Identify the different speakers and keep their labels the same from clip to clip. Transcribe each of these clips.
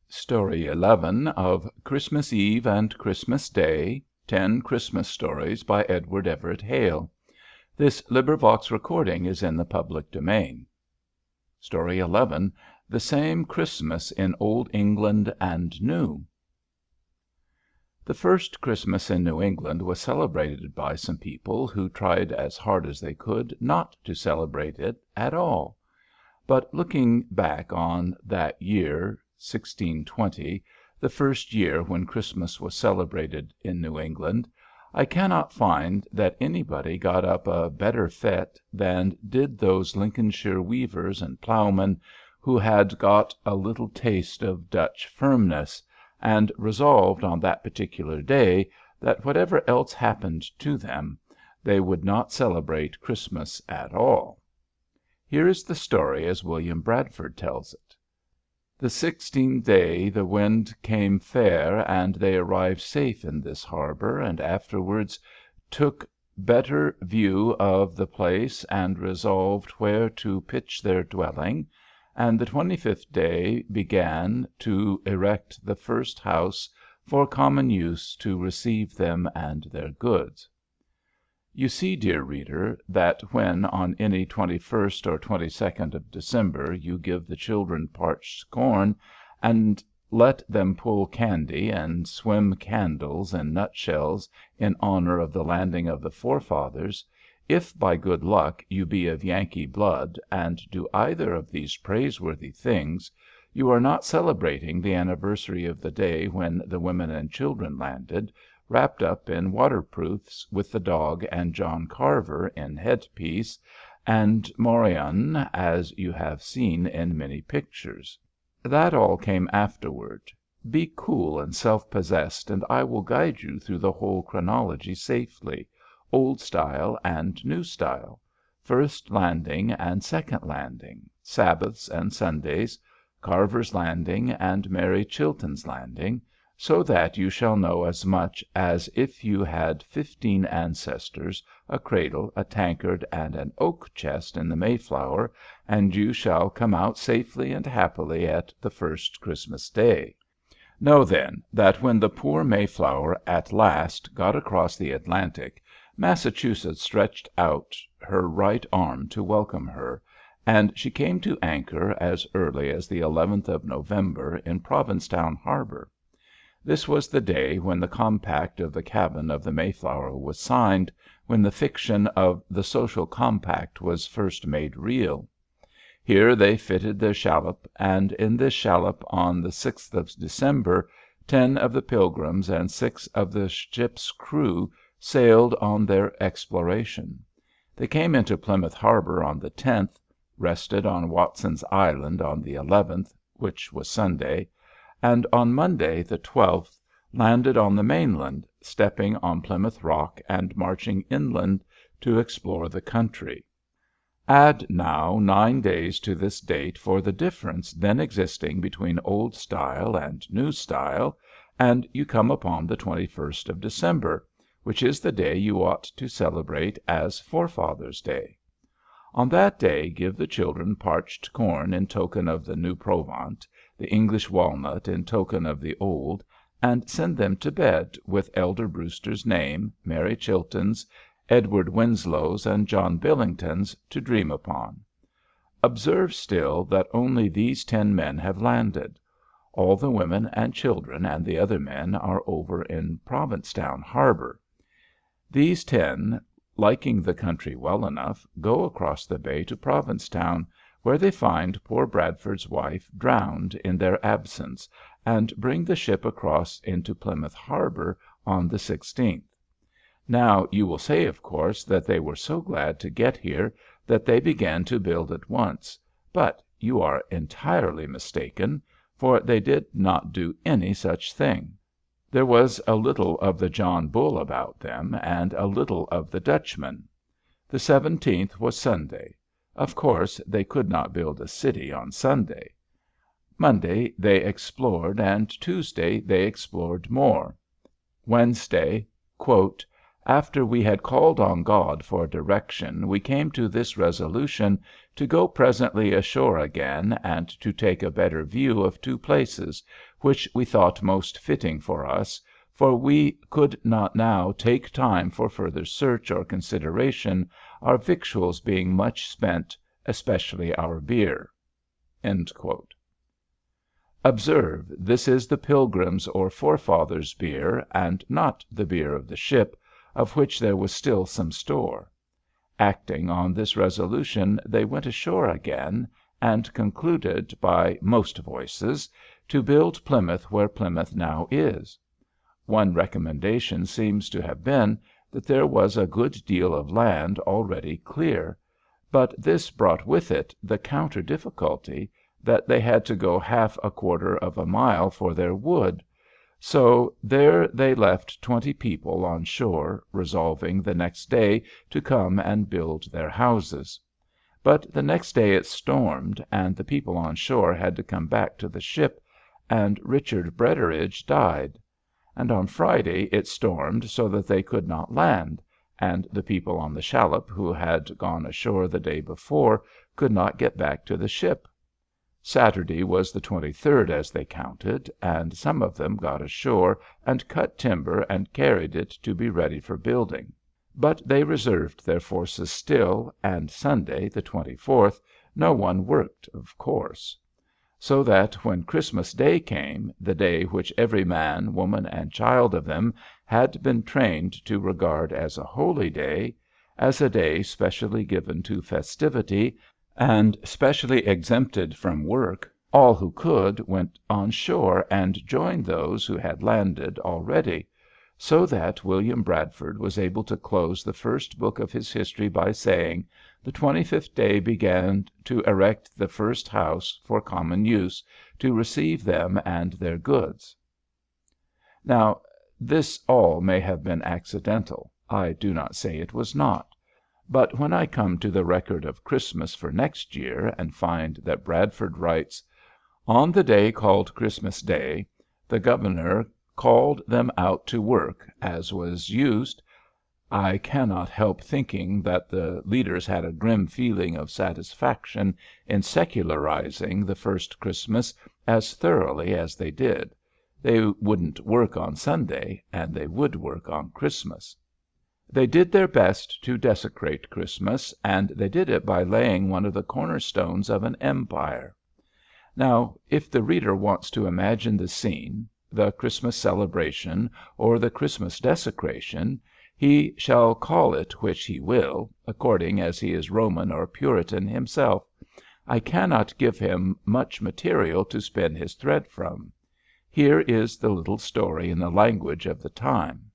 Speaker 1: Story 11 of Christmas Eve and Christmas Day, 10 Christmas Stories by Edward Everett Hale. Recording is in the public domain. Story 11, The Same Christmas in Old England and New. The first Christmas in New England was celebrated by some people who tried as hard as they could not to celebrate it at all. But looking back on that year, 1620, the first year when Christmas was celebrated in New England, I cannot find that anybody got up a better fête than did those Lincolnshire weavers and ploughmen who had got a little taste of Dutch firmness, and resolved on that particular day that whatever else happened to them, they would not celebrate Christmas at all. Here is the story as William Bradford tells it. The 16th day the wind came fair, and they arrived safe in this harbor, and afterwards took better view of the place, and resolved where to pitch their dwelling, and the 25th day began to erect the first house for common use to receive them and their goods. You see, dear reader, that when on any 21st or 22nd of December you give the children parched corn, and let them pull candy and swim candles in nutshells in honor of the landing of the forefathers, if by good luck you be of Yankee blood and do either of these praiseworthy things, you are not celebrating the anniversary of the day when the women and children landed, wrapped up in waterproofs, with the dog and John Carver in headpiece, and morion, as you have seen in many pictures. That all came afterward. Be cool and self-possessed, and I will guide you through the whole chronology safely, old style and new style, first landing and second landing, Sabbaths and Sundays, Carver's landing and Mary Chilton's landing, so that you shall know as much as if you had 15 ancestors, a cradle, a tankard, and an oak chest in the Mayflower, and you shall come out safely and happily at the first Christmas Day. Know then that when the poor Mayflower at last got across the Atlantic, Massachusetts stretched out her right arm to welcome her, and she came to anchor as early as the 11th of November in Provincetown Harbor. This was the day when the compact of the cabin of the Mayflower was signed, when the fiction of the social compact was first made real. Here they fitted their shallop, and in this shallop on the 6th of December 10 of the Pilgrims and 6 of the ship's crew sailed on their exploration. They came into Plymouth Harbor on the 10th, rested on Watson's Island on the 11th, which was Sunday, and on Monday, the 12th, landed on the mainland, stepping on Plymouth Rock and marching inland to explore the country. Add now 9 days to this date for the difference then existing between old style and new style, and you come upon the 21st of December, which is the day you ought to celebrate as Forefathers' Day. On that day give the children parched corn in token of the new Provant, the English walnut in token of the old, and send them to bed with Elder Brewster's name, Mary Chilton's, Edward Winslow's, and John Billington's to dream upon. Observe still that only these 10 men have landed. All the women and children and the other men are over in Provincetown Harbor. These 10, liking the country well enough, go across the bay to Provincetown, where they find poor Bradford's wife drowned in their absence, and bring the ship across into Plymouth Harbor on the 16th. Now you will say, of course, that they were so glad to get here that they began to build at once, but you are entirely mistaken, for they did not do any such thing. There was a little of the John Bull about them, and a little of the Dutchman. The 17th was Sunday. Of course they could not build a city on Sunday. Monday they explored, and Tuesday they explored more. Wednesday, After we had called on God for direction, we came to this resolution, to go presently ashore again, and to take a better view of two places, which we thought most fitting for us, for we could not now take time for further search or consideration, our victuals being much spent, especially our beer." Observe, this is the Pilgrims' or forefathers' beer, and not the beer of the ship, of which there was still some store. Acting on this resolution, they went ashore again, and concluded, by most voices, to build Plymouth where Plymouth now is. One recommendation seems to have been, that there was a good deal of land already clear; but this brought with it the counter difficulty, that they had to go half a quarter of a mile for their wood. So there they left 20 people on shore, resolving the next day to come and build their houses. But the next day it stormed, and the people on shore had to come back to the ship, and Richard Bretteridge died. And on Friday it stormed so that they could not land, and the people on the shallop who had gone ashore the day before could not get back to the ship. Saturday was the 23rd as they counted, and some of them got ashore and cut timber and carried it to be ready for building. But they reserved their forces still, and Sunday, the 24th, no one worked, of course. So that when Christmas Day came, the day which every man, woman, and child of them had been trained to regard as a holy day, as a day specially given to festivity, and specially exempted from work, all who could went on shore and joined those who had landed already, so that William Bradford was able to close the first book of his history by saying, "The 25th day began to erect the first house for common use, to receive them and their goods." Now, this all may have been accidental. I do not say it was not. But when I come to the record of Christmas for next year and find that Bradford writes, "On the day called Christmas Day, the Governor called them out to work, as was used," I cannot help thinking that the leaders had a grim feeling of satisfaction in secularizing the first Christmas as thoroughly as they did. They wouldn't work on Sunday, and they would work on Christmas. They did their best to desecrate Christmas, and they did it by laying one of the cornerstones of an empire. Now, if the reader wants to imagine the scene, the Christmas celebration or the Christmas desecration, he shall call it which he will, according as he is Roman or Puritan himself. I cannot give him much material to spin his thread from. Here is the little story in the language of the time.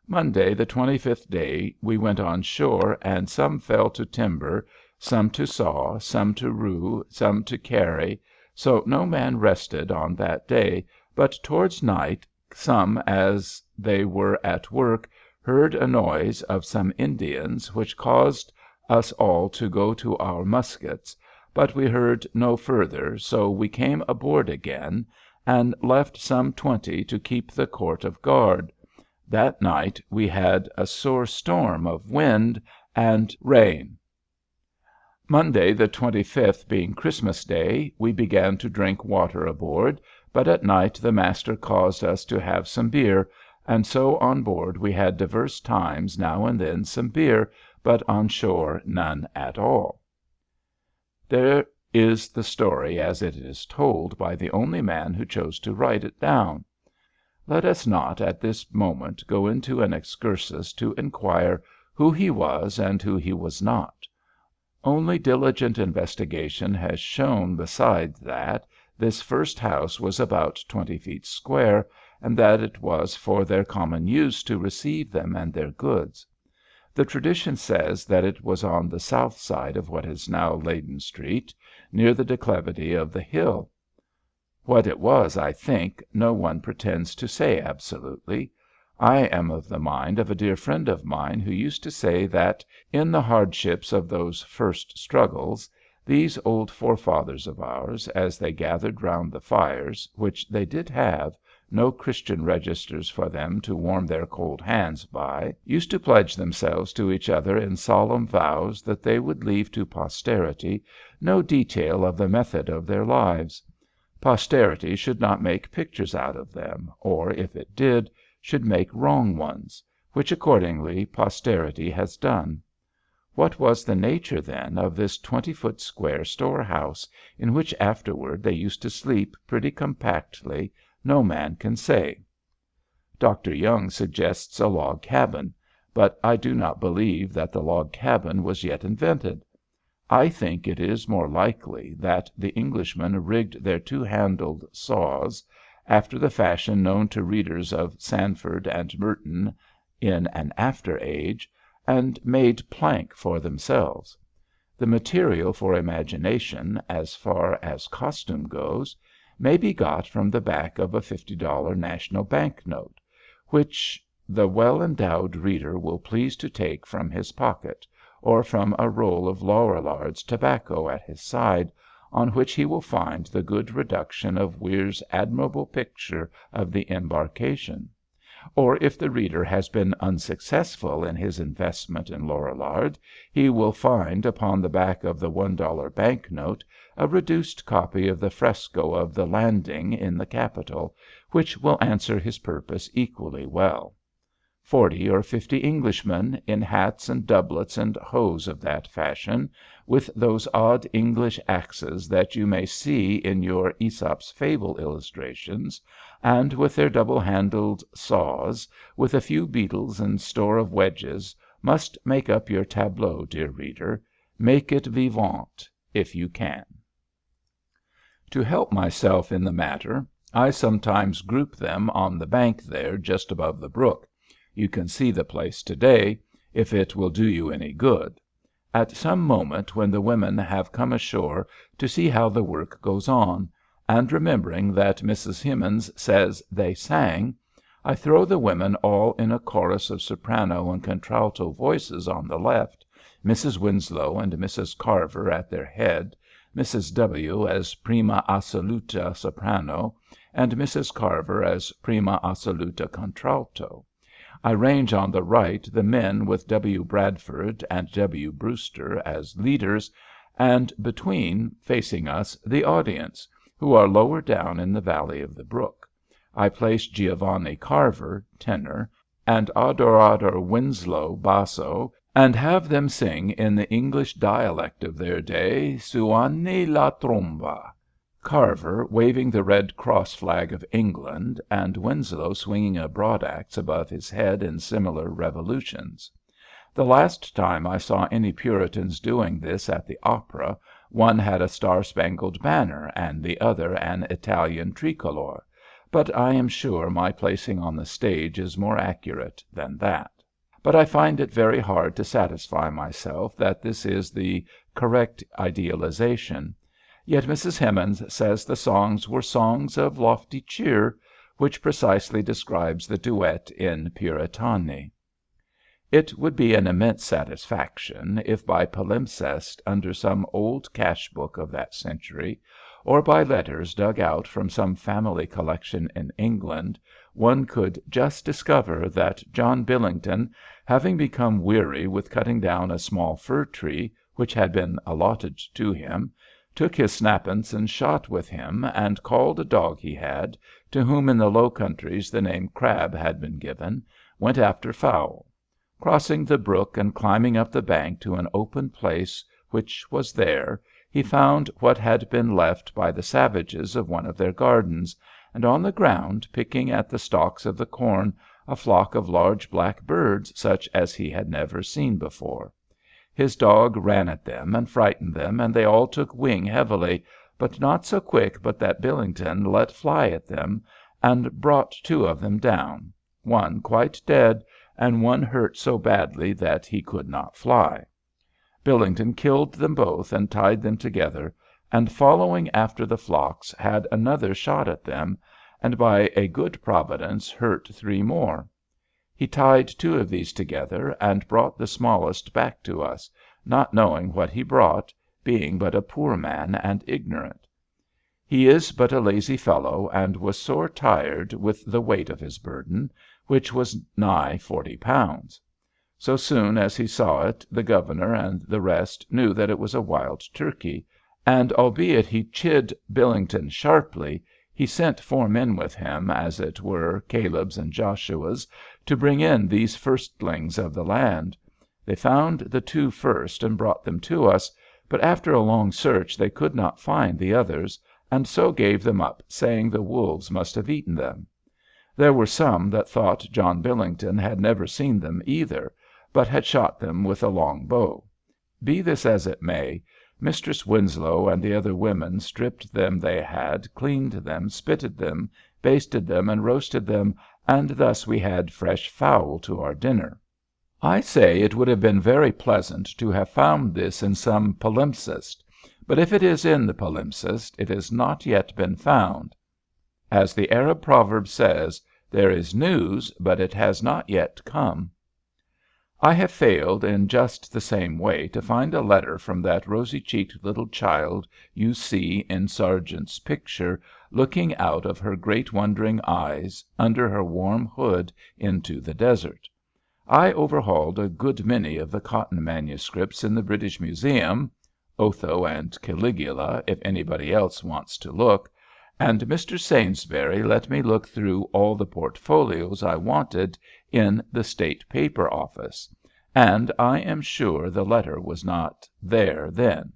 Speaker 1: Monday, the 25th day, we went on shore, and some fell to timber, some to saw, some to rew, some to carry, so no man rested on that day, but towards night, some, as they were at work, heard a noise of some Indians, which caused us all to go to our muskets, but we heard no further, so we came aboard again, and left some 20 to keep the court of guard. That night we had a sore storm of wind and rain. Monday, the 25th, being Christmas Day, we began to drink water aboard, but at night the master caused us to have some beer, and so on board we had divers times now and then some beer, but on shore none at all. There is the story as it is told by the only man who chose to write it down. Let us not at this moment go into an excursus to inquire who he was and who he was not. Only diligent investigation has shown besides that this first house was about 20 feet square, and that it was for their common use to receive them and their goods. The tradition says that it was on the south side of what is now Leyden Street, near the declivity of the hill. What it was, I think, no one pretends to say absolutely. I am of the mind of a dear friend of mine who used to say that, in the hardships of those first struggles, these old forefathers of ours, as they gathered round the fires, which they did have, no Christian registers for them to warm their cold hands by, used to pledge themselves to each other in solemn vows that they would leave to posterity no detail of the method of their lives. Posterity should not make pictures out of them, or, if it did, should make wrong ones, which accordingly posterity has done. What was the nature, then, of this 20-foot square storehouse, in which afterward they used to sleep pretty compactly, no man can say. Dr. Young suggests a log cabin, but I do not believe that the log cabin was yet invented. I think it is more likely that the Englishmen rigged their two-handled saws, after the fashion known to readers of Sandford and Merton in an after age, and made plank for themselves. The material for imagination, as far as costume goes, may be got from the back of a $50 national bank note, which the well endowed reader will please to take from his pocket, or from a roll of Lorillard's tobacco at his side, on which he will find the good reduction of Weir's admirable picture of the embarkation. Or if the reader has been unsuccessful in his investment in Lorillard, he will find upon the back of the $1 bank note a reduced copy of the fresco of the Landing in the Capitol, which will answer his purpose equally well. 40 or 50 Englishmen, in hats and doublets and hose of that fashion, with those odd English axes that you may see in your Æsop's Fable illustrations, and with their double-handled saws, with a few beetles and store of wedges, must make up your tableau, dear reader. Make it vivant, if you can. To help myself in the matter, I sometimes group them on the bank there just above the brook. You can see the place to-day, if it will do you any good, at some moment when the women have come ashore to see how the work goes on, and remembering that Mrs. Hemans says they sang, I throw the women all in a chorus of soprano and contralto voices on the left, Mrs. Winslow and Mrs. Carver at their head, Mrs. W. as prima assoluta soprano, and Mrs. Carver as prima assoluta contralto. I range on the right the men with W. Bradford and W. Brewster as leaders, and between, facing us, the audience, who are lower down in the valley of the brook. I place Giovanni Carver, tenor, and Adorador Winslow, basso, and have them sing in the English dialect of their day, Suoni la tromba, Carver waving the Red Cross flag of England, and Winslow swinging a broadaxe above his head in similar revolutions. The last time I saw any Puritans doing this at the opera, one had a star-spangled banner and the other an Italian tricolor, but I am sure my placing on the stage is more accurate than that. But I find it very hard to satisfy myself that this is the correct idealization. Yet Mrs. Hemans says the songs were songs of lofty cheer, which precisely describes the duet in Puritani. It would be an immense satisfaction if by palimpsest under some old cash book of that century, or by letters dug out from some family collection in England, one could just discover that John Billington, having become weary with cutting down a small fir tree which had been allotted to him, took his snappence and shot with him, and called a dog he had, to whom in the Low Countries the name Crab had been given, went after fowl. Crossing the brook and climbing up the bank to an open place which was there, he found what had been left by the savages of one of their gardens, and on the ground, picking at the stalks of the corn, a flock of large black birds such as he had never seen before. His dog ran at them and frightened them, and they all took wing heavily, but not so quick but that Billington let fly at them, and brought 2 of them down, one quite dead, and one hurt so badly that he could not fly. Billington killed them both and tied them together, and following after the flocks had another shot at them, and by a good providence hurt 3 more. He tied 2 of these together and brought the smallest back to us, not knowing what he brought, being but a poor man and ignorant. He is but a lazy fellow, and was sore tired with the weight of his burden, which was nigh 40 pounds. So soon as he saw it the Governor and the rest knew that it was a wild turkey, and albeit he chid Billington sharply, he sent 4 men with him, as it were Caleb's and Joshua's, to bring in these firstlings of the land. They found the 2 first and brought them to us, but after a long search they could not find the others, and so gave them up, saying the wolves must have eaten them. There were some that thought John Billington had never seen them either, but had shot them with a long bow. Be this as it may, Mistress Winslow and the other women stripped them they had, cleaned them, spitted them, basted them, and roasted them, and thus we had fresh fowl to our dinner. I say it would have been very pleasant to have found this in some palimpsest, but if it is in the palimpsest, it has not yet been found. As the Arab proverb says, there is news, but it has not yet come. I have failed in just the same way to find a letter from that rosy-cheeked little child you see in Sargent's picture, looking out of her great wondering eyes, under her warm hood, into the desert. I overhauled a good many of the cotton manuscripts in the British Museum Otho and Caligula, if anybody else wants to look, and Mr. Sainsbury let me look through all the portfolios I wanted in the State Paper Office, and I am sure the letter was not there then.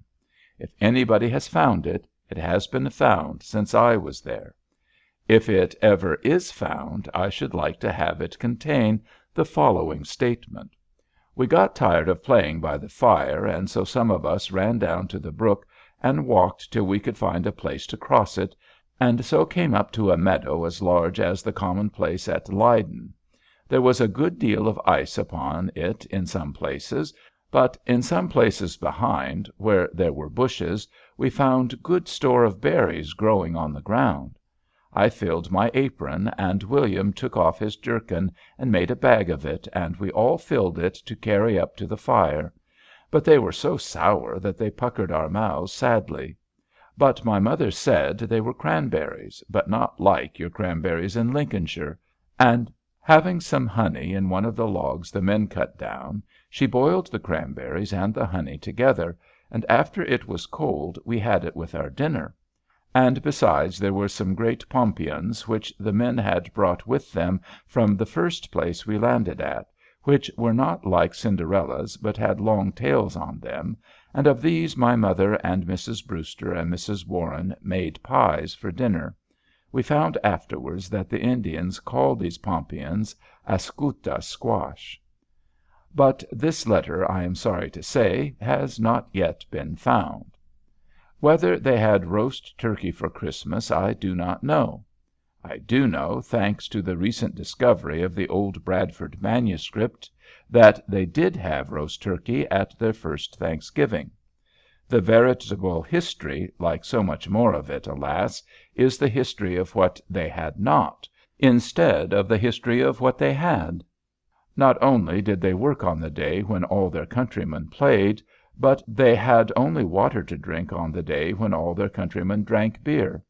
Speaker 1: If anybody has found it, it has been found since I was there. If it ever is found, I should like to have it contain the following statement. We got tired of playing by the fire, and so some of us ran down to the brook and walked till we could find a place to cross it, and so came up to a meadow as large as the common place at Leyden. There was a good deal of ice upon it in some places, but in some places behind, where there were bushes, we found good store of berries growing on the ground. I filled my apron, and William took off his jerkin and made a bag of it, and we all filled it to carry up to the fire. But they were so sour that they puckered our mouths sadly. But my mother said they were cranberries, but not like your cranberries in Lincolnshire, and having some honey in one of the logs the men cut down, she boiled the cranberries and the honey together, and after it was cold we had it with our dinner. And besides there were some great pompions which the men had brought with them from the first place we landed at, which were not like Cinderella's, but had long tails on them, and of these my mother and Mrs. Brewster and Mrs. Warren made pies for dinner. We found afterwards that the Indians called these pompions Ascouta squash. But this letter, I am sorry to say, has not yet been found. Whether they had roast turkey for Christmas I do not know. I do know, thanks to the recent discovery of the old Bradford manuscript, that they did have roast turkey at their first Thanksgiving. The veritable history, like so much more of it, alas, is the history of what they had not, instead of the history of what they had. Not only did they work on the day when all their countrymen played, but they had only water to drink on the day when all their countrymen drank beer.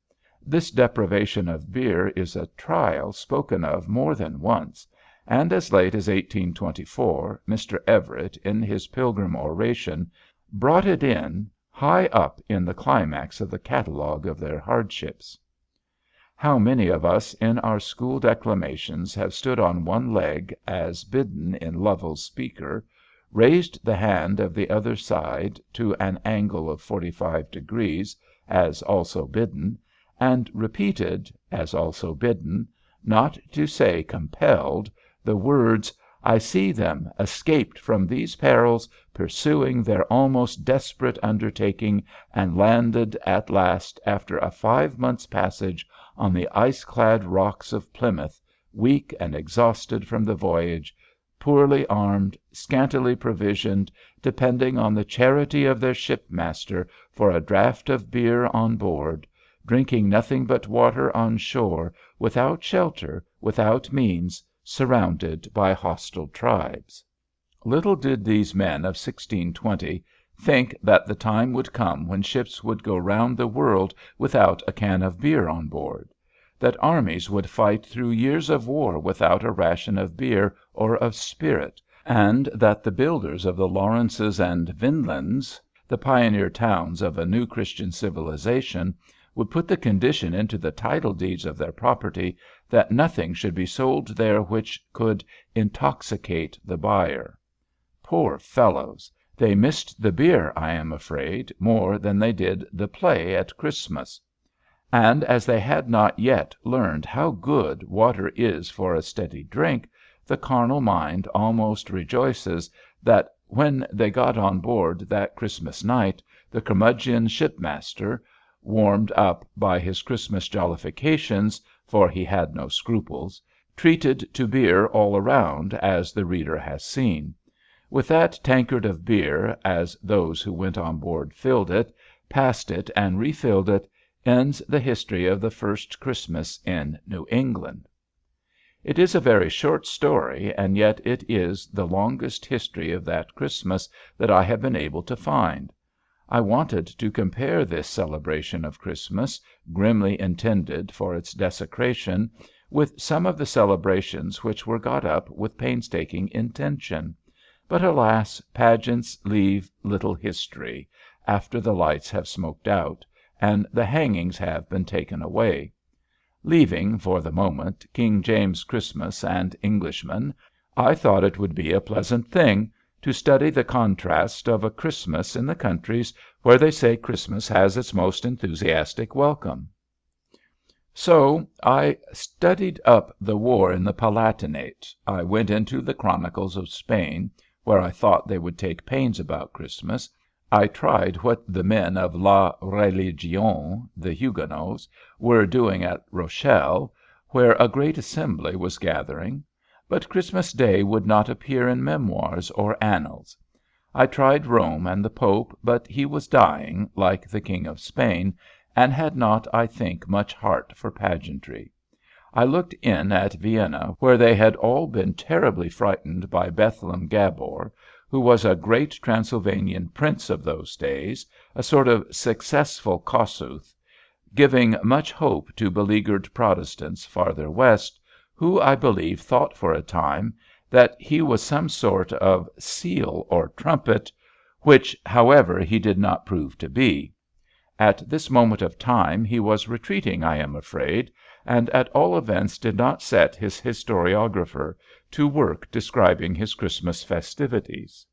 Speaker 1: This deprivation of beer is a trial spoken of more than once, and as late as 1824 Mr. Everett, in his Pilgrim Oration, brought it in high up in the climax of the catalogue of their hardships. How many of us in our school declamations have stood on one leg as bidden in Lovell's Speaker, raised the hand of the other side to an angle of 45 degrees, as also bidden, and repeated, as also bidden, not to say compelled, the words, "I see them, escaped from these perils, pursuing their almost desperate undertaking, and landed at last, after a 5 months' passage, on the ice-clad rocks of Plymouth, weak and exhausted from the voyage, poorly armed, scantily provisioned, depending on the charity of their shipmaster for a draught of beer on board, drinking nothing but water on shore, without shelter, without means, surrounded by hostile tribes." Little did these men of 1620 think that the time would come when ships would go round the world without a can of beer on board; that armies would fight through years of war without a ration of beer or of spirit, and that the builders of the Lawrences and Vinlands, the pioneer towns of a new Christian civilization, would put the condition into the title deeds of their property that nothing should be sold there which could intoxicate the buyer. Poor fellows! They missed the beer, I am afraid, more than they did the play at Christmas. And as they had not yet learned how good water is for a steady drink, the carnal mind almost rejoices that when they got on board that Christmas night, the curmudgeon shipmaster, warmed up by his Christmas jollifications, for he had no scruples, treated to beer all around, as the reader has seen. With that tankard of beer, as those who went on board filled it, passed it, and refilled it, ends the history of the first Christmas in New England. It is a very short story, and yet it is the longest history of that Christmas that I have been able to find. I wanted to compare this celebration of Christmas, grimly intended for its desecration, with some of the celebrations which were got up with painstaking intention. But, alas, pageants leave little history, after the lights have smoked out, and the hangings have been taken away. Leaving, for the moment, King James's Christmas and Englishmen, I thought it would be a pleasant thing to study the contrast of a Christmas in the countries where they say Christmas has its most enthusiastic welcome. So I studied up the war in the Palatinate. I went into the chronicles of Spain, where I thought they would take pains about Christmas. I tried what the men of La Religion, the Huguenots, were doing at Rochelle, where a great assembly was gathering. But Christmas Day would not appear in memoirs or annals. I tried Rome and the Pope, but he was dying, like the King of Spain, and had not, I think, much heart for pageantry. I looked in at Vienna, where they had all been terribly frightened by Bethlem Gabor, who was a great Transylvanian prince of those days, a sort of successful Kossuth, giving much hope to beleaguered Protestants farther west, who, I believe, thought for a time that he was some sort of seal or trumpet, which, however, he did not prove to be. At this moment of time he was retreating, I am afraid, and at all events did not set his historiographer to work describing his Christmas festivities.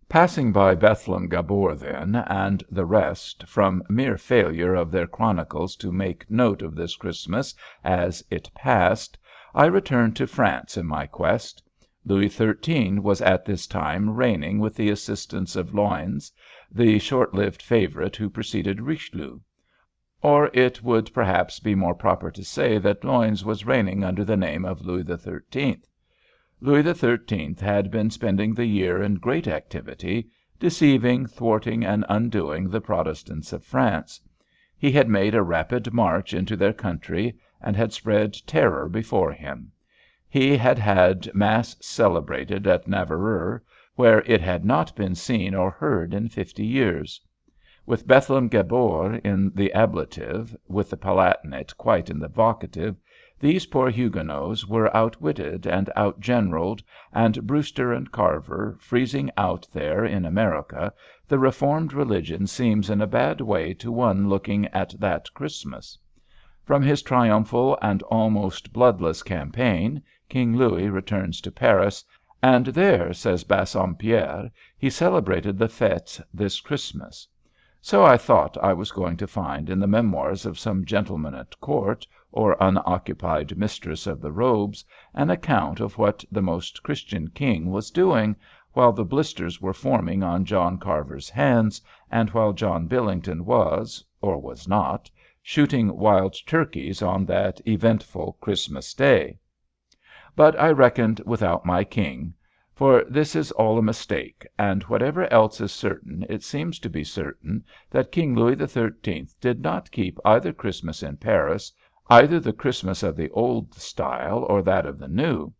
Speaker 1: Passing by Bethlem Gabor, then, and the rest, from mere failure of their chronicles to make note of this Christmas as it passed, I returned to France in my quest. Louis XIII. Was at this time reigning with the assistance of Luynes, the short-lived favorite who preceded Richelieu. Or it would perhaps be more proper to say that Luynes was reigning under the name of Louis XIII. Louis XIII. Had been spending the year in great activity, deceiving, thwarting, and undoing the Protestants of France. He had made a rapid march into their country, and had spread terror before him. He had had mass celebrated at Navarreux, where it had not been seen or heard in 50 years. With Bethlem Gabor in the ablative, with the Palatinate quite in the vocative, these poor Huguenots were outwitted and outgeneraled, and Brewster and Carver freezing out there in America, the reformed religion seems in a bad way to one looking at that Christmas. From his triumphal and almost bloodless campaign, King Louis returns to Paris, and there, says Bassompierre, he celebrated the fêtes this Christmas. So I thought I was going to find in the memoirs of some gentleman at court, or unoccupied mistress of the robes, an account of what the most Christian king was doing, while the blisters were forming on John Carver's hands, and while John Billington was, or was not, shooting wild turkeys on that eventful Christmas Day. But I reckoned without my king. For this is all a mistake, and whatever else is certain, it seems to be certain that King Louis XIII. Did not keep either Christmas in Paris, either the Christmas of the old style or that of the new.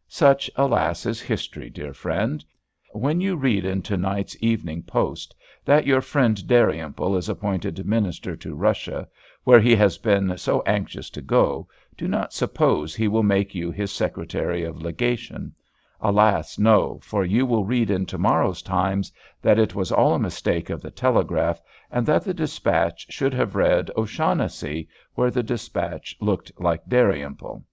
Speaker 1: Such, alas, is history, dear friend. When you read in to night's Evening Post that your friend Dalrymple is appointed Minister to Russia, where he has been so anxious to go, do not suppose he will make you his Secretary of Legation. Alas, no, for you will read in to morrow's Times that it was all a mistake of the telegraph, and that the despatch should have read O'Shaughnessy, where the despatch looked like Dalrymple.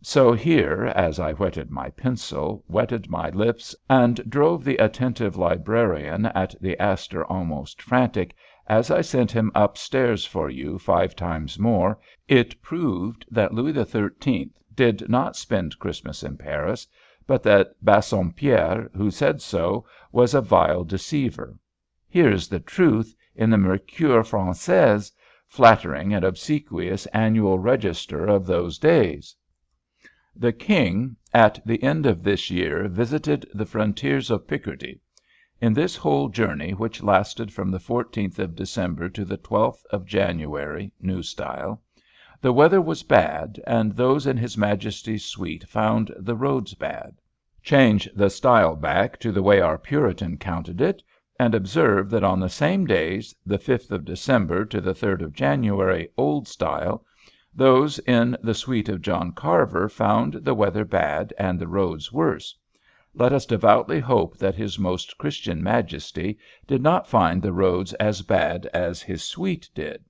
Speaker 1: So here, as I whetted my pencil, wetted my lips, and drove the attentive librarian at the Astor almost frantic, as I sent him up stairs for you 5 times more, it proved that Louis XIII. Did not spend Christmas in Paris, but that Bassompierre, who said so, was a vile deceiver. Here is the truth in the Mercure Française, flattering and obsequious annual register of those days. The King at the end of this year visited the frontiers of Picardy. In this whole journey, which lasted from the 14th of December to the 12th of January, New Style, the weather was bad, and those in His Majesty's suite found the roads bad. Change the style back to the way our Puritan counted it, and observe that on the same days, the 5th of December to the 3rd of January, Old Style, those in the suite of John Carver found the weather bad and the roads worse. Let us devoutly hope that His Most Christian Majesty did not find the roads as bad as his suite did.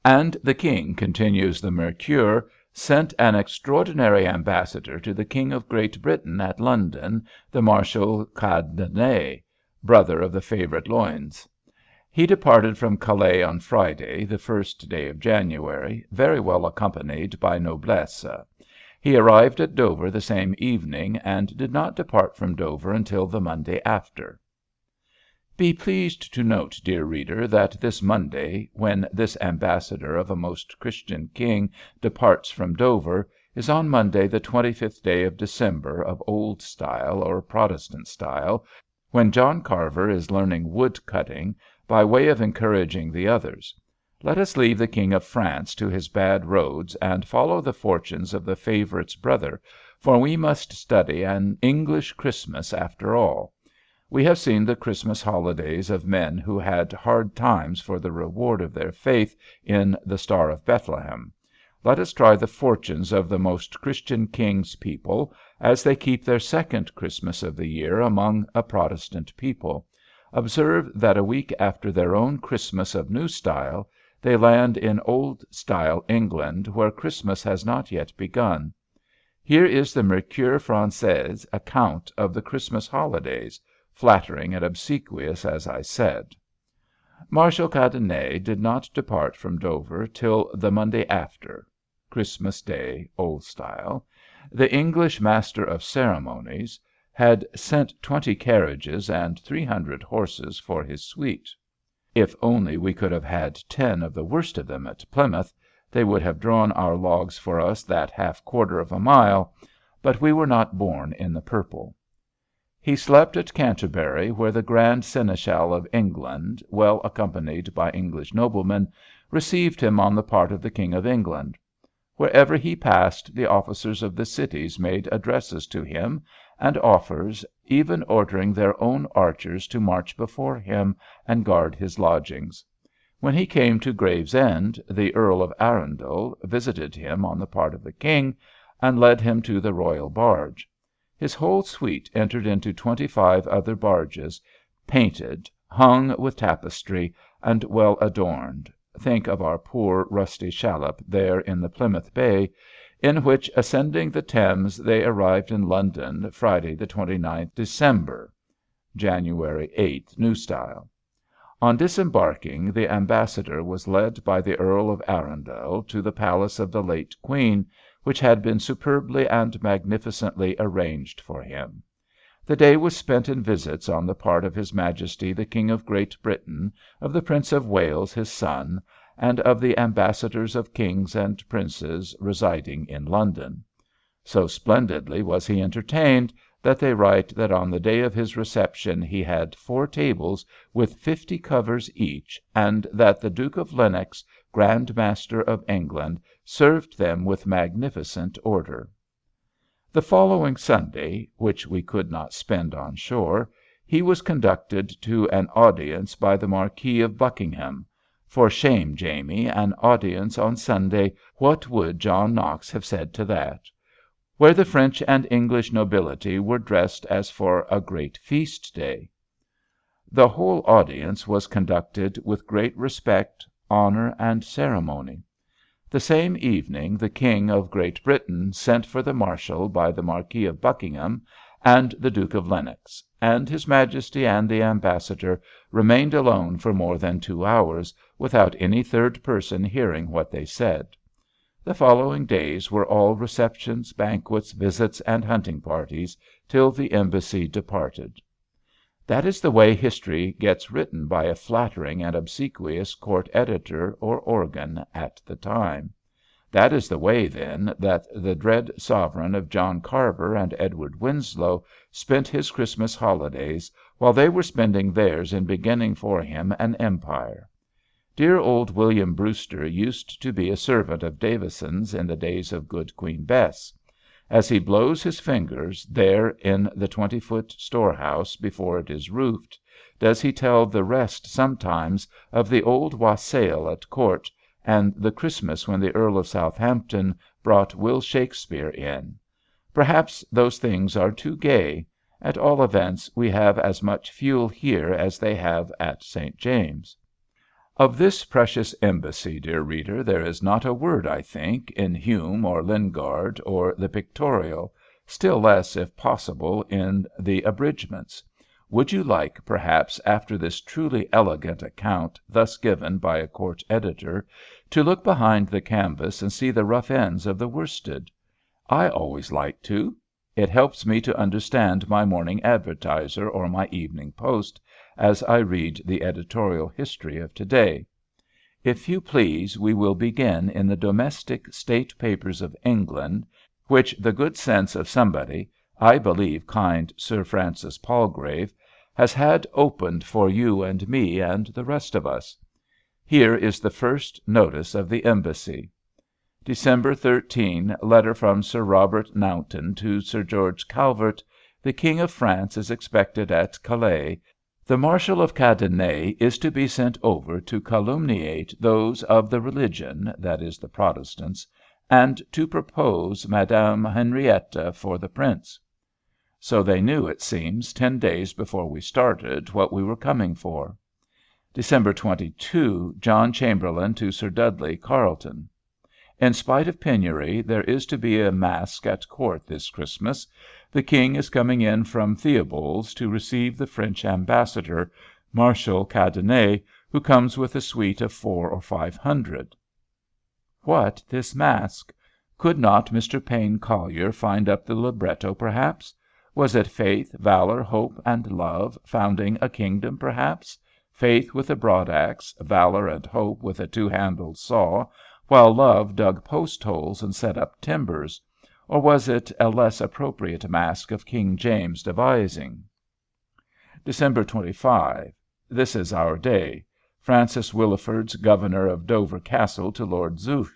Speaker 1: And the King, continues the Mercure, sent an extraordinary ambassador to the King of Great Britain at London, the Marshal Cadenet, brother of the favourite Luynes. He departed from Calais on Friday, the 1st day of January, very well accompanied by noblesse. He arrived at Dover the same evening, and did not depart from Dover until the Monday after. Be pleased to note, dear reader, that this Monday, when this ambassador of a most Christian king departs from Dover, is on Monday the 25th day of December of Old Style or Protestant Style, when John Carver is learning wood cutting, by way of encouraging the others. Let us leave the King of France to his bad roads, and follow the fortunes of the favourite's brother, for we must study an English Christmas after all. We have seen the Christmas holidays of men who had hard times for the reward of their faith in the Star of Bethlehem. Let us try the fortunes of the Most Christian King's people, as they keep their second Christmas of the year among a Protestant people. Observe that a week after their own Christmas of New Style, they land in Old Style England, where Christmas has not yet begun. Here is the Mercure Française account of the Christmas holidays, flattering and obsequious as I said. Marshal Cadenet did not depart from Dover till the Monday after, Christmas Day, Old Style. The English Master of Ceremonies had sent 20 carriages and 300 horses for his suite. If only we could have had 10 of the worst of them at Plymouth, they would have drawn our logs for us that half-quarter of a mile, but we were not born in the purple. He slept at Canterbury, where the Grand Seneschal of England, well accompanied by English noblemen, received him on the part of the King of England. Wherever he passed, the officers of the cities made addresses to him, and offers, even ordering their own archers to march before him and guard his lodgings. When he came to Gravesend, the Earl of Arundel visited him on the part of the king, and led him to the royal barge. His whole suite entered into 25 other barges, painted, hung with tapestry, and well adorned. Think of our poor rusty shallop there in the Plymouth Bay, in which, ascending the Thames, they arrived in London Friday the 29th December, January 8th, New Style. On disembarking, the ambassador was led by the Earl of Arundel to the palace of the late Queen, which had been superbly and magnificently arranged for him. The day was spent in visits on the part of His Majesty the King of Great Britain, of the Prince of Wales his son, and of the ambassadors of kings and princes residing in London. So splendidly was he entertained, that they write that on the day of his reception he had 4 tables with 50 covers each, and that the Duke of Lennox, Grand Master of England, served them with magnificent order. The following Sunday, which we could not spend on shore, he was conducted to an audience by the Marquis of Buckingham. For shame, Jamie, an audience on Sunday, what would John Knox have said to that? Where the French and English nobility were dressed as for a great feast day. The whole audience was conducted with great respect, honour, and ceremony. The same evening the King of Great Britain sent for the Marshal by the Marquis of Buckingham and the Duke of Lennox, and his Majesty and the Ambassador remained alone for more than 2 hours, without any third person hearing what they said. The following days were all receptions, banquets, visits, and hunting parties, till the embassy departed. That is the way history gets written by a flattering and obsequious court editor or organ at the time. That is the way, then, that the dread sovereign of John Carver and Edward Winslow spent his Christmas holidays, while they were spending theirs in beginning for him an empire. Dear old William Brewster used to be a servant of Davison's in the days of good Queen Bess. As he blows his fingers there in the 20-foot storehouse before it is roofed, does he tell the rest sometimes of the old wassail at court, and the Christmas when the Earl of Southampton brought Will Shakespeare in. Perhaps those things are too gay. At all events, we have as much fuel here as they have at St. James. Of this precious embassy, dear reader, there is not a word, I think, in Hume or Lingard or the Pictorial, still less, if possible, in the abridgments. Would you like, perhaps, after this truly elegant account thus given by a court editor, to look behind the canvas and see the rough ends of the worsted? I always like to. It helps me to understand my morning Advertiser or my Evening Post, as I read the editorial history of to day. If you please, we will begin in the domestic state papers of England, which the good sense of somebody, I believe kind Sir Francis Palgrave, has had opened for you and me and the rest of us. Here is the first notice of the embassy. December 13, letter from Sir Robert Naunton to Sir George Calvert. The King of France is expected at Calais. The Marshal of Cadenet is to be sent over to calumniate those of the religion, that is the Protestants, and to propose Madame Henrietta for the Prince. So they knew, it seems, 10 days before we started what we were coming for. December 22, John Chamberlain to Sir Dudley Carleton. In spite of penury, there is to be a masque at court this Christmas. The King is coming in from Theobalds to receive the French ambassador, Marshal Cadenet, who comes with a suite of 400 or 500. What this masque? Could not Mr. Payne Collier find up the libretto, perhaps? Was it Faith, Valor, Hope, and Love founding a kingdom, perhaps? Faith with a broadaxe, Valor and Hope with a 2-handled saw, while Love dug post holes and set up timbers? Or was it a less appropriate masque of King James' devising? December 25. This is our day. Francis Williford's Governor of Dover Castle to Lord Zouch,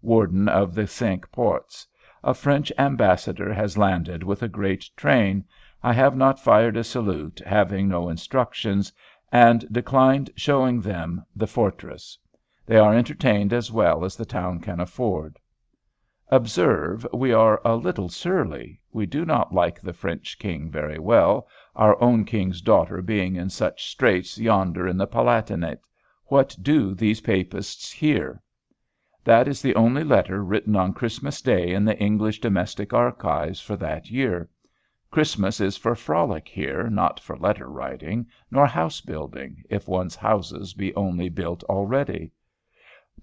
Speaker 1: Warden of the Cinque Ports. A French ambassador has landed with a great train. I have not fired a salute, having no instructions, and declined showing them the fortress. They are entertained as well as the town can afford. Observe, we are a little surly. We do not like the French king very well, our own king's daughter being in such straits yonder in the Palatinate. What do these papists here? That is the only letter written on Christmas Day in the English domestic archives for that year. Christmas is for frolic here, not for letter writing, nor house building, if one's houses be only built already.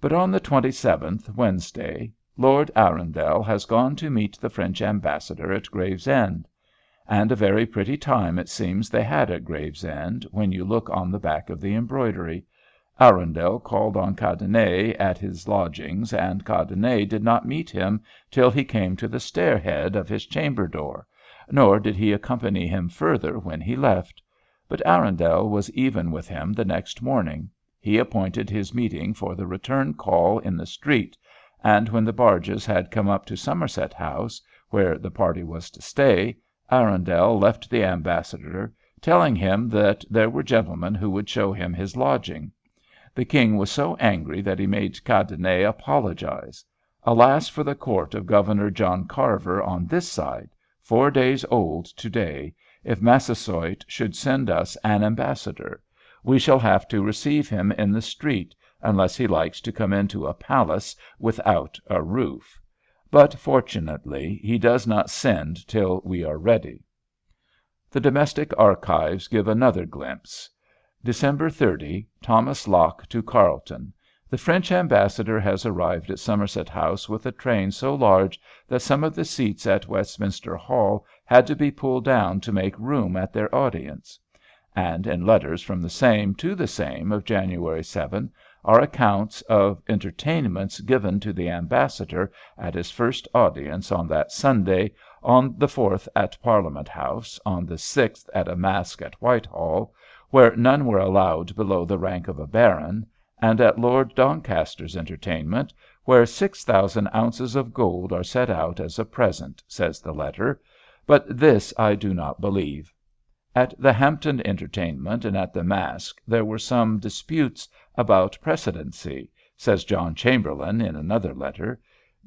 Speaker 1: But on the 27th, Wednesday, Lord Arundel has gone to meet the French ambassador at Gravesend. And a very pretty time it seems they had at Gravesend, when you look on the back of the embroidery. Arundel called on Cadenet at his lodgings, and Cadenet did not meet him till he came to the stair-head of his chamber door, nor did he accompany him further when he left. But Arundel was even with him the next morning. He appointed his meeting for the return call in the street, and when the barges had come up to Somerset House, where the party was to stay, Arundel left the ambassador telling him that there were gentlemen who would show him his lodging. The king was so angry that he made Cadenet apologize. Alas for the court of Governor John Carver on this side, 4 days old to day, if Massasoit should send us an ambassador! We shall have to receive him in the street, unless he likes to come into a palace without a roof. But fortunately he does not send till we are ready. The domestic archives give another glimpse. Dec. 30. Thomas Locke to Carleton. The French ambassador has arrived at Somerset House with a train so large that some of the seats at Westminster Hall had to be pulled down to make room at their audience. And in letters from the same to the same of January 7 are accounts of entertainments given to the ambassador at his first audience on that Sunday, on the 4th at Parliament House, on the 6th at a masque at Whitehall, where none were allowed below the rank of a baron, and at Lord Doncaster's entertainment, where 6,000 ounces of gold are set out as a present, says the letter, but this I do not believe. At the Hampton entertainment and at the masque there were some disputes about precedency, says John Chamberlain in another letter.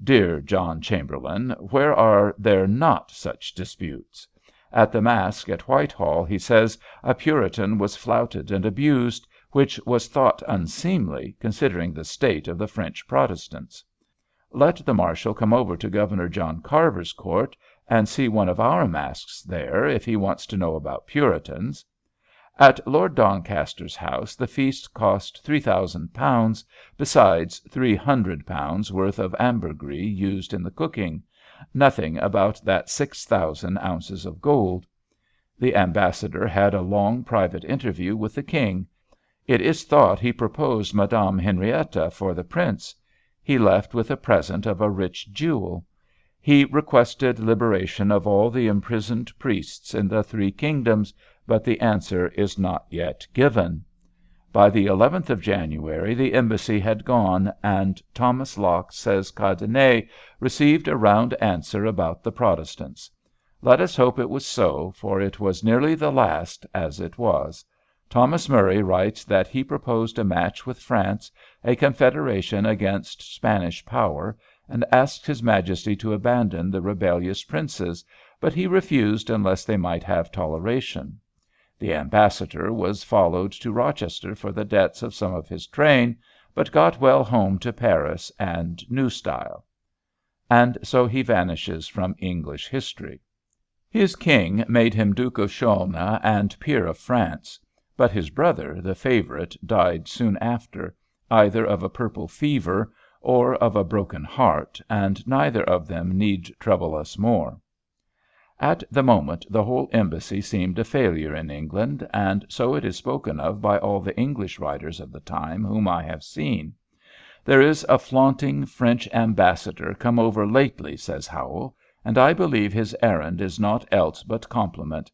Speaker 1: Dear John Chamberlain, where are there not such disputes? At the masque at Whitehall, he says, a Puritan was flouted and abused, which was thought unseemly, considering the state of the French Protestants. Let the Marshal come over to Governor John Carver's court and see one of our masques there, if he wants to know about Puritans. At Lord Doncaster's house the feast cost £3,000, besides £300 worth of ambergris used in the cooking. Nothing about that 6,000 ounces of gold. The ambassador had a long private interview with the king. It is thought he proposed Madame Henrietta for the prince. He left with a present of a rich jewel. He requested liberation of all the imprisoned priests in the 3 kingdoms, but the answer is not yet given. By the 11th of January the embassy had gone, and Thomas Locke, says Cadenet, received a round answer about the Protestants. Let us hope it was so, for it was nearly the last, as it was. Thomas Murray writes that he proposed a match with France, a confederation against Spanish power, and asked his Majesty to abandon the rebellious princes, but he refused unless they might have toleration. The ambassador was followed to Rochester for the debts of some of his train, but got well home to Paris and New Style. And so he vanishes from English history. His king made him Duke of Chaulnes and Peer of France, but his brother, the favourite, died soon after, either of a purple fever or of a broken heart, and neither of them need trouble us more. At the moment the whole embassy seemed a failure in England, and so it is spoken of by all the English writers of the time whom I have seen. There is a flaunting French ambassador come over lately, says Howell, and I believe his errand is naught else but compliment.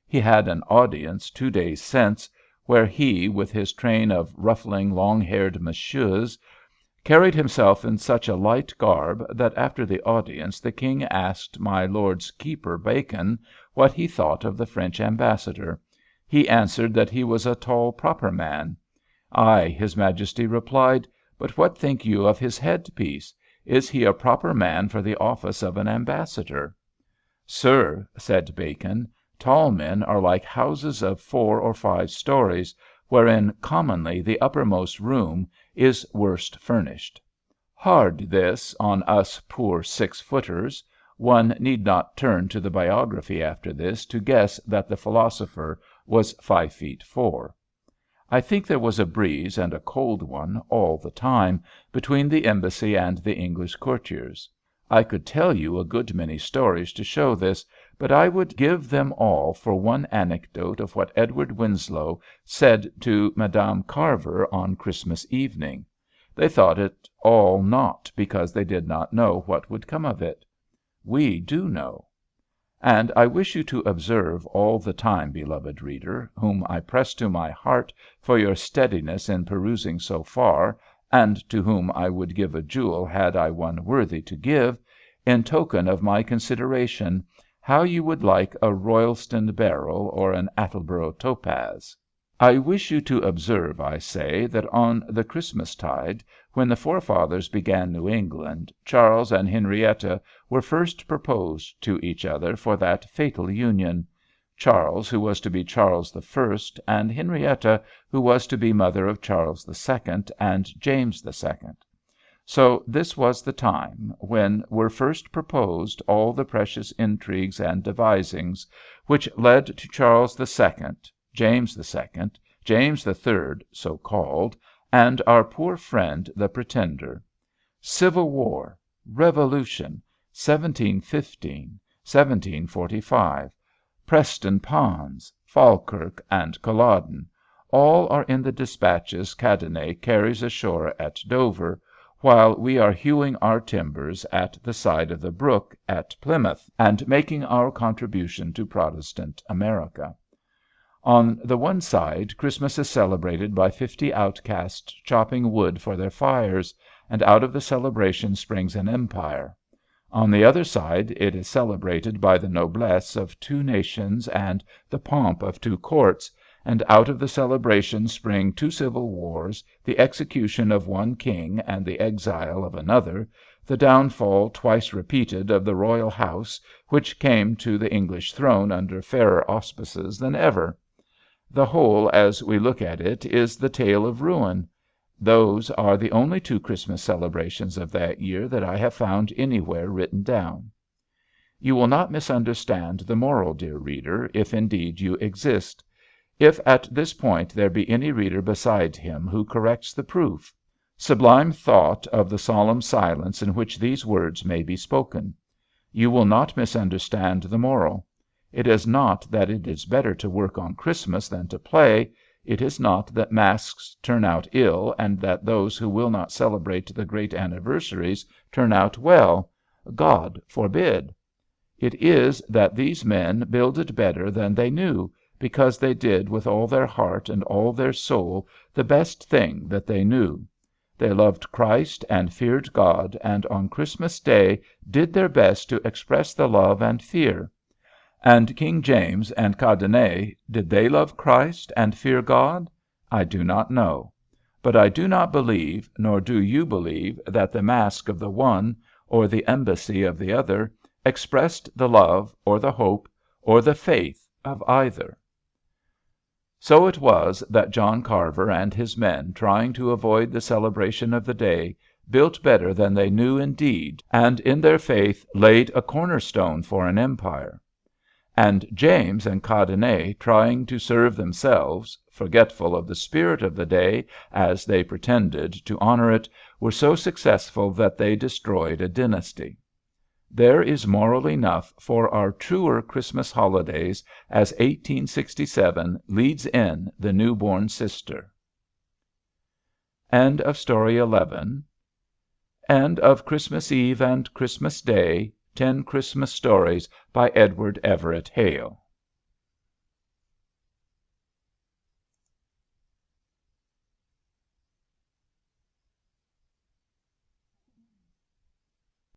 Speaker 1: He had an audience 2 days since, where he, with his train of ruffling, long-haired messieurs, carried himself in such a light garb that after the audience the king asked my lord's keeper Bacon what he thought of the French ambassador. He answered that he was a tall, proper man. I, his Majesty, replied, but what think you of his headpiece? Is he a proper man for the office of an ambassador? Sir, said Bacon, tall men are like houses of 4 or 5 stories, wherein commonly the uppermost room is worst furnished. Hard this on us poor 6-footers. One need not turn to the biography after this to guess that the philosopher was 5 feet 4. I think there was a breeze, and a cold one, all the time, between the embassy and the English courtiers. I could tell you a good many stories to show this, but I would give them all for one anecdote of what Edward Winslow said to Madame Carver on Christmas evening. They thought it all naught because they did not know what would come of it. We do know. And I wish you to observe all the time, beloved reader, whom I press to my heart for your steadiness in perusing so far, and to whom I would give a jewel had I one worthy to give, in token of my consideration, how you would like a Royalston beryl or an Attleboro topaz. I wish you to observe, I say, that on the Christmas tide, when the forefathers began New England, Charles and Henrietta were first proposed to each other for that fatal union, Charles, who was to be Charles I., and Henrietta, who was to be mother of Charles II. and James II. So this was the time when were first proposed all the precious intrigues and devisings which led to Charles II., James II., James III., so called, and our poor friend the Pretender. Civil War, Revolution, 1715, 1745, Preston Pans, Falkirk, and Culloden, all are in the dispatches Cadenet carries ashore at Dover, while we are hewing our timbers at the side of the brook at Plymouth, and making our contribution to Protestant America. On the one side, Christmas is celebrated by 50 outcasts chopping wood for their fires, and out of the celebration springs an empire. On the other side, it is celebrated by the noblesse of 2 nations and the pomp of 2 courts, and out of the celebration spring 2 civil wars, the execution of 1 king and the exile of another, the downfall twice repeated of the royal house, which came to the English throne under fairer auspices than ever. The whole, as we look at it, is the tale of ruin. Those are the only 2 Christmas celebrations of that year that I have found anywhere written down. You will not misunderstand the moral, dear reader, if indeed you exist. If at this point there be any reader beside him who corrects the proof. Sublime thought of the solemn silence in which these words may be spoken. You will not misunderstand the moral. It is not that it is better to work on Christmas than to play. It is not that masks turn out ill, and that those who will not celebrate the great anniversaries turn out well. God forbid! It is that these men builded better than they knew, because they did with all their heart and all their soul the best thing that they knew. They loved Christ and feared God, and on Christmas Day did their best to express the love and fear. And King James and Cadenet, did they love Christ and fear God? I do not know. But I do not believe, nor do you believe, that the mask of the one, or the embassy of the other, expressed the love, or the hope, or the faith of either. So it was that John Carver and his men, trying to avoid the celebration of the day, built better than they knew indeed, and in their faith laid a cornerstone for an empire. And James and Cadenet, trying to serve themselves, forgetful of the spirit of the day as they pretended to honor it, were so successful that they destroyed a dynasty. There is moral enough for our truer Christmas holidays as 1867 leads in the new-born sister. End of Story 11. End of Christmas Eve and Christmas Day, 10 Christmas Stories by Edward Everett Hale.